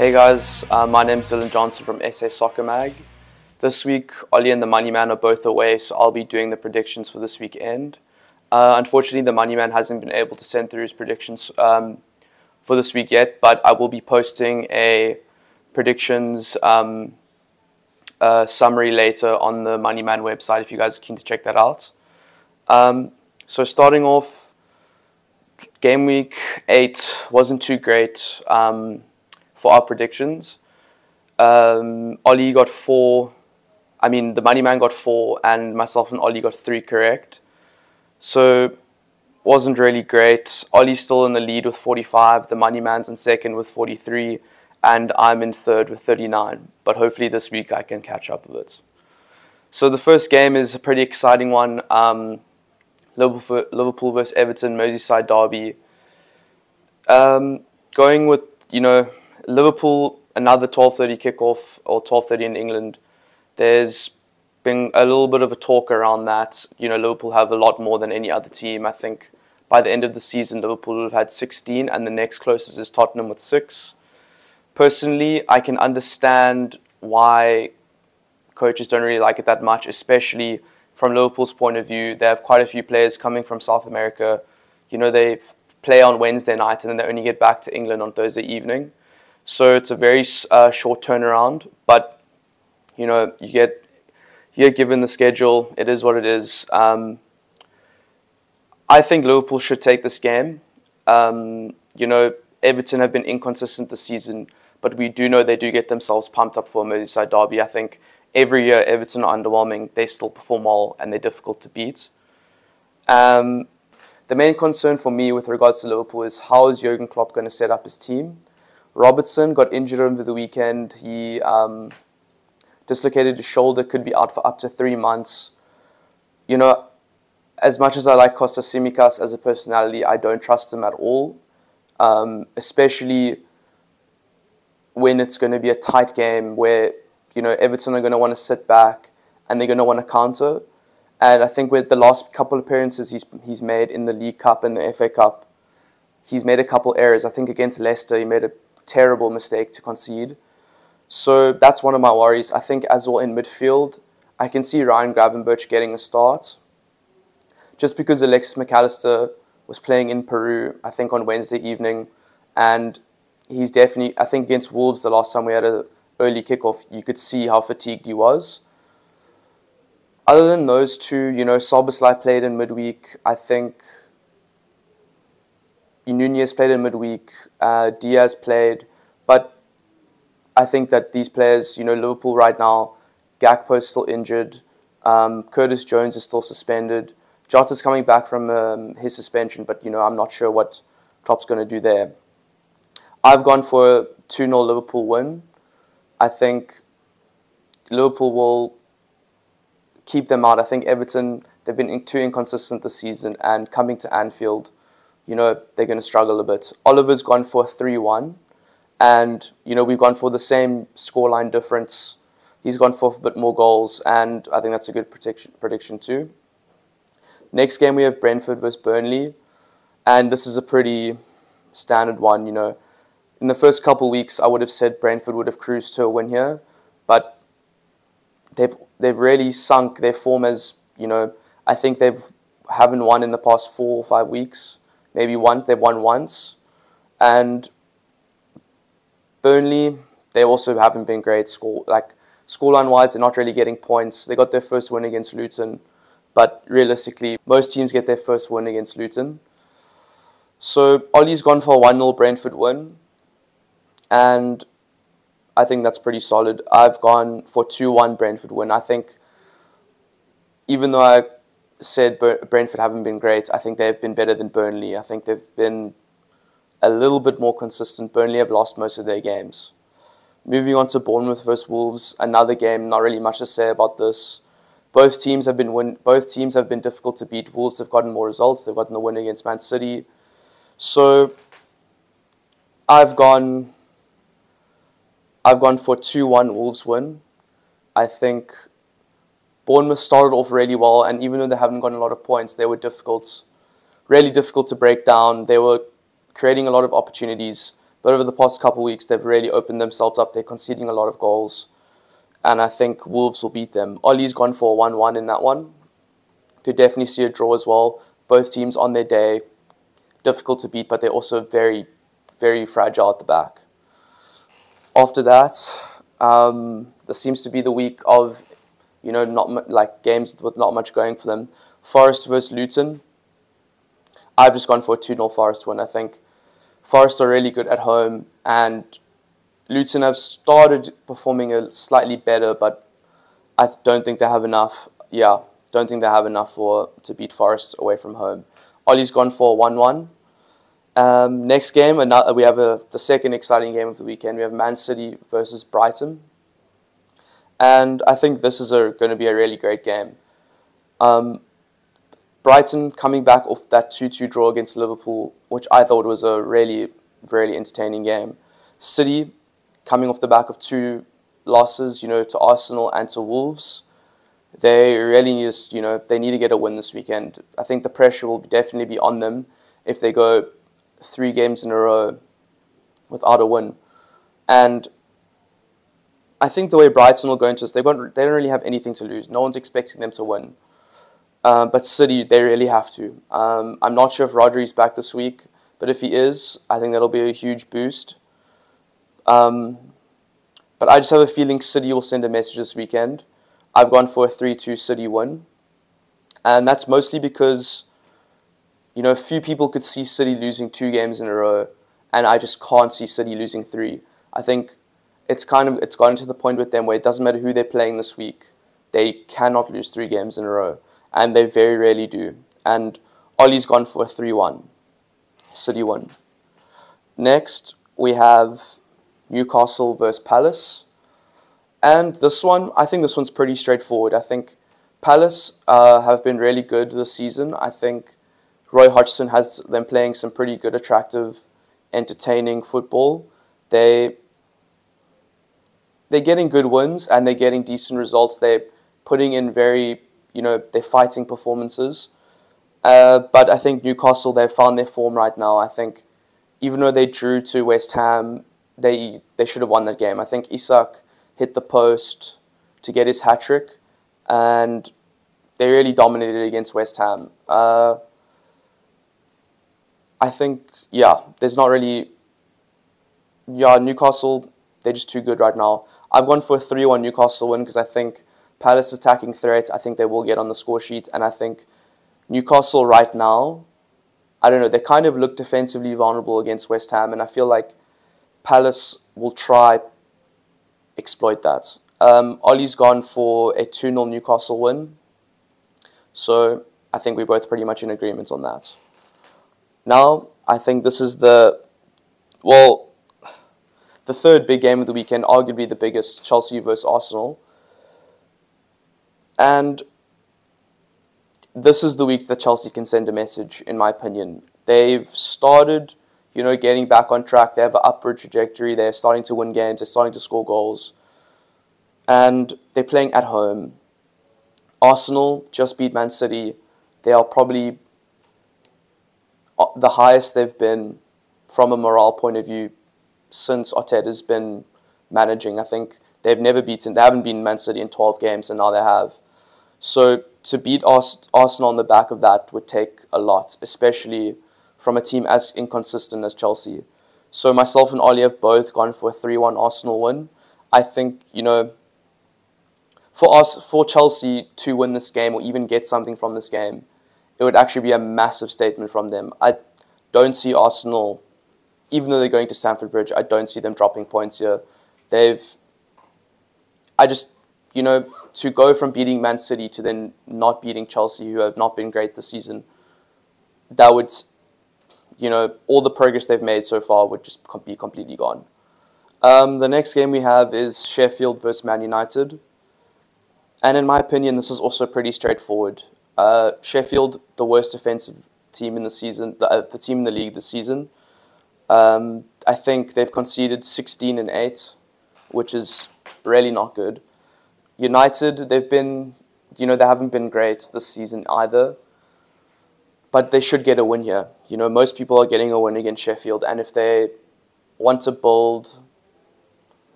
Hey guys, my name's Dylan Johnson from SA Soccer Mag. This week, Ollie and the MoneyMan are both away, so I'll be doing the predictions for this weekend. Unfortunately, the MoneyMan hasn't been able to send through his predictions for this week yet, but I will be posting a predictions summary later on the MoneyMan website if you guys are keen to check that out. So starting off, game week 8 wasn't too great for our predictions. Ollie got 4, the MoneyMan got 4, and myself and Ollie got 3 correct. So wasn't really great. Ollie's still in the lead with 45, the MoneyMan's in second with 43, and I'm in third with 39. But hopefully this week I can catch up a bit. So the first game is a pretty exciting one. Liverpool versus Everton, Merseyside derby. Going with, Liverpool, another 12:30 kickoff, or 12:30 in England. There's been a little bit of a talk around that. Liverpool have a lot more than any other team. I think by the end of the season, Liverpool will have had 16, and the next closest is Tottenham with 6. Personally, I can understand why coaches don't really like it that much, especially from Liverpool's point of view. They have quite a few players coming from South America. They play on Wednesday night, and then they only get back to England on Thursday evening. So it's a very short turnaround, but you get given the schedule. It is what it is. I think Liverpool should take this game. Everton have been inconsistent this season, but we do know they do get themselves pumped up for a Merseyside derby. I think every year Everton are underwhelming. They still perform well, and they're difficult to beat. The main concern for me with regards to Liverpool is how is Jurgen Klopp going to set up his team? Robertson got injured over the weekend. He dislocated his shoulder, could be out for up to 3 months. As much as I like Kostas Tsimikas as a personality, I don't trust him at all, especially when it's going to be a tight game where, Everton are going to want to sit back and they're going to want to counter. And I think with the last couple of appearances he's made in the League Cup and the FA Cup, he's made a couple errors. I think against Leicester, he made a terrible mistake to concede. So that's one of my worries. I think as well in midfield, I can see Ryan Gravenberch getting a start. Just because Alexis McAllister was playing in Peru, I think on Wednesday evening, and he's definitely, I think against Wolves the last time we had an early kickoff, you could see how fatigued he was. Other than those two, Szoboszlai played in midweek. I think Nunez played in midweek. Diaz played. But I think that these players, Liverpool right now, Gakpo's still injured. Curtis Jones is still suspended. Jota's coming back from his suspension, but, I'm not sure what Klopp's going to do there. I've gone for a 2-0 Liverpool win. I think Liverpool will keep them out. I think Everton, they've been too inconsistent this season, and coming to Anfield, they're going to struggle a bit. Oliver's gone for a 3-1, and, we've gone for the same scoreline difference. He's gone for a bit more goals, and I think that's a good prediction too. Next game, we have Brentford versus Burnley, and this is a pretty standard one, In the first couple of weeks, I would have said Brentford would have cruised to a win here, but they've really sunk their form as, I think haven't won in the past 4 or 5 weeks. Maybe they've won once. And Burnley, they also haven't been great. Scoreline-wise, they're not really getting points. They got their first win against Luton, but realistically, most teams get their first win against Luton. So Ollie's gone for a 1-0 Brentford win, and I think that's pretty solid. I've gone for 2-1 Brentford win. I think, even though I said Brentford haven't been great, I think they've been better than Burnley. I think they've been a little bit more consistent. Burnley have lost most of their games. Moving on to Bournemouth versus Wolves, another game, not really much to say about this. Both teams have been difficult to beat. Wolves have gotten more results. They've gotten the win against Man City. So I've gone for 2-1 Wolves win. I think Bournemouth started off really well, and even though they haven't gotten a lot of points, they were really difficult to break down. They were creating a lot of opportunities, But over the past couple of weeks, they've really opened themselves up. They're conceding a lot of goals. And I think Wolves will beat them. Ollie's gone for a 1-1 in that one. Could definitely see a draw as well. Both teams on their day, difficult to beat, but they're also very, very fragile at the back. After that, this seems to be the week of, not games with not much going for them. Forest versus Luton. I've just gone for a 2-0 Forest win. I think Forest are really good at home, and Luton have started performing slightly better, but I don't think they have enough. Yeah, don't think they have enough to beat Forest away from home. Ollie's gone for 1-1. Next game, we have the second exciting game of the weekend. We have Man City versus Brighton. And I think this is going to be a really great game. Brighton coming back off that 2-2 draw against Liverpool, which I thought was a really, really entertaining game. City coming off the back of 2 losses, to Arsenal and to Wolves. They really need to get a win this weekend. I think the pressure will definitely be on them if they go 3 games in a row without a win. And I think the way Brighton will go into this, they don't really have anything to lose. No one's expecting them to win. But City, they really have to. I'm not sure if Rodri's back this week, but if he is, I think that'll be a huge boost. But I just have a feeling City will send a message this weekend. I've gone for a 3-2 City win. And that's mostly because, a few people could see City losing 2 games in a row, and I just can't see City losing 3. I think it's gotten to the point with them where it doesn't matter who they're playing this week. They cannot lose 3 games in a row, and they very rarely do. And Ollie's gone for a 3-1 City win. Next, we have Newcastle versus Palace. And this one, I think this one's pretty straightforward. I think Palace have been really good this season. I think Roy Hodgson has them playing some pretty good, attractive, entertaining football. They're getting good wins and they're getting decent results. They're putting in they're fighting performances. But I think Newcastle, they've found their form right now. I think even though they drew to West Ham, they should have won that game. I think Isak hit the post to get his hat-trick, and they really dominated against West Ham. I think, there's not really... Newcastle, they're just too good right now. I've gone for a 3-1 Newcastle win because I think Palace attacking threat, I think they will get on the score sheet, and I think Newcastle right now, I don't know, they kind of look defensively vulnerable against West Ham, and I feel like Palace will try exploit that. Ollie's gone for a 2-0 Newcastle win, so I think we're both pretty much in agreement on that. Now, I think this is the third big game of the weekend, arguably the biggest, Chelsea versus Arsenal. And this is the week that Chelsea can send a message, in my opinion. They've started, getting back on track. They have an upward trajectory. They're starting to win games. They're starting to score goals. And they're playing at home. Arsenal just beat Man City. They are probably the highest they've been from a morale point of view since Arteta's been managing. I think they haven't beaten Man City in 12 games, and now they have. So to beat Arsenal on the back of that would take a lot, especially from a team as inconsistent as Chelsea. So myself and Ollie have both gone for a 3-1 Arsenal win. I think, for Chelsea to win this game or even get something from this game, it would actually be a massive statement from them. I don't see Arsenal, even though they're going to Stamford Bridge, I don't see them dropping points here. To go from beating Man City to then not beating Chelsea, who have not been great this season, that would, all the progress they've made so far would just be completely gone. The next game we have is Sheffield versus Man United. And in my opinion, this is also pretty straightforward. Sheffield, the worst defensive team in the season, the team in the league this season. I think they've conceded 16 and 8, which is really not good. United, they haven't been great this season either, but they should get a win here. Most people are getting a win against Sheffield, and if they want to build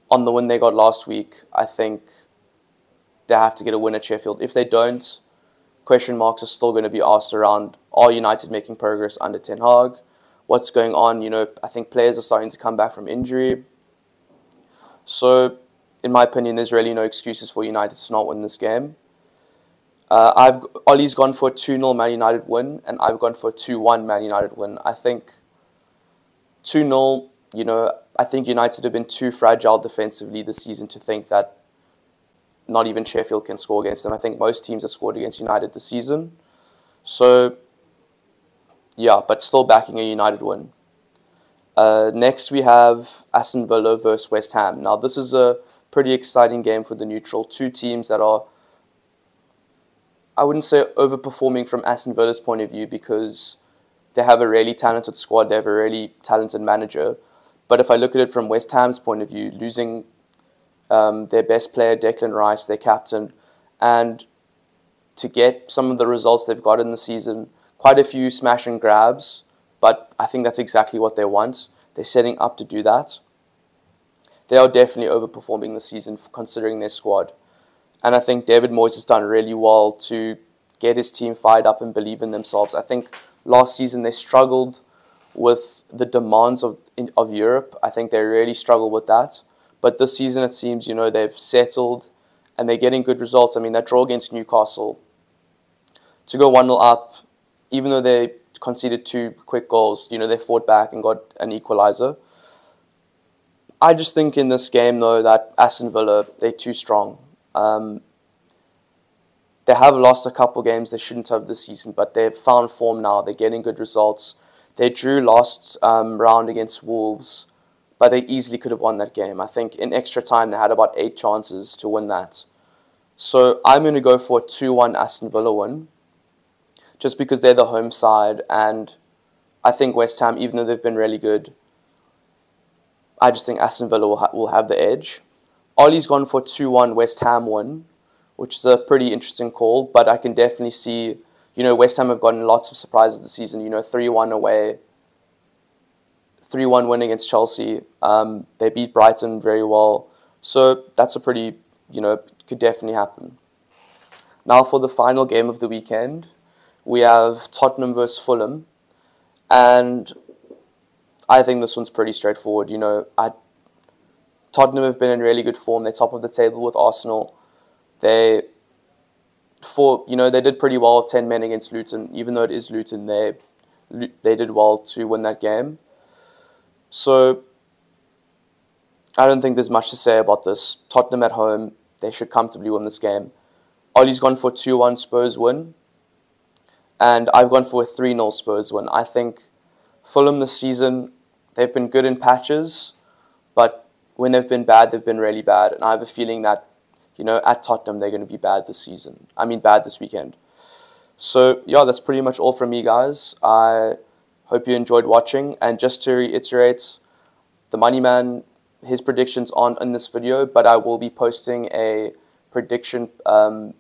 on the win they got last week, I think they have to get a win at Sheffield. If they don't, question marks are still going to be asked around, are United making progress under Ten Hag? What's going on? I think players are starting to come back from injury. So, in my opinion, there's really no excuses for United to not win this game. Ollie's gone for a 2-0 Man United win, and I've gone for a 2-1 Man United win. I think 2-0, I think United have been too fragile defensively this season to think that not even Sheffield can score against them. I think most teams have scored against United this season. So, yeah, but still backing a United win. Next, we have Aston Villa versus West Ham. Now, this is a pretty exciting game for the neutral. Two teams that are, I wouldn't say overperforming from Aston Villa's point of view, because they have a really talented squad, they have a really talented manager. But if I look at it from West Ham's point of view, losing their best player, Declan Rice, their captain, and to get some of the results they've got in the season, quite a few smash and grabs, but I think that's exactly what they want. They're setting up to do that. They are definitely overperforming this season considering their squad. And I think David Moyes has done really well to get his team fired up and believe in themselves. I think last season they struggled with the demands of Europe. I think they really struggled with that. But this season it seems, they've settled and they're getting good results. I mean, that draw against Newcastle, to go 1-0 up, even though they conceded 2 quick goals, they fought back and got an equaliser. I just think in this game, though, that Aston Villa, they're too strong. They have lost a couple games they shouldn't have this season, but they've found form now. They're getting good results. They drew last round against Wolves, but they easily could have won that game. I think in extra time they had about 8 chances to win that. So I'm going to go for a 2-1 Aston Villa win, just because they're the home side, and I think West Ham, even though they've been really good, I just think Aston Villa will have the edge. Ollie's gone for 2-1 West Ham win, which is a pretty interesting call, but I can definitely see, West Ham have gotten lots of surprises this season, 3-1 away, 3-1 win against Chelsea. They beat Brighton very well. So that's a pretty, could definitely happen. Now for the final game of the weekend, we have Tottenham versus Fulham. And I think this one's pretty straightforward. Tottenham have been in really good form. They're top of the table with Arsenal. They did pretty well with 10 men against Luton. Even though it is Luton, they did well to win that game. So I don't think there's much to say about this. Tottenham at home, they should comfortably win this game. Ollie's gone for a 2-1 Spurs win, and I've gone for a 3-0 Spurs win. I think Fulham this season, they've been good in patches, but when they've been bad, they've been really bad. And I have a feeling that, at Tottenham, they're going to be bad this season. Bad this weekend. So, yeah, that's pretty much all from me, guys. I hope you enjoyed watching. And just to reiterate, the MoneyMan, his predictions aren't in this video, but I will be posting a prediction, and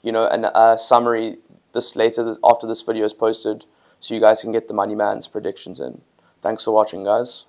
a summary after this video is posted, so you guys can get the MoneyMan's predictions in. Thanks for watching, guys.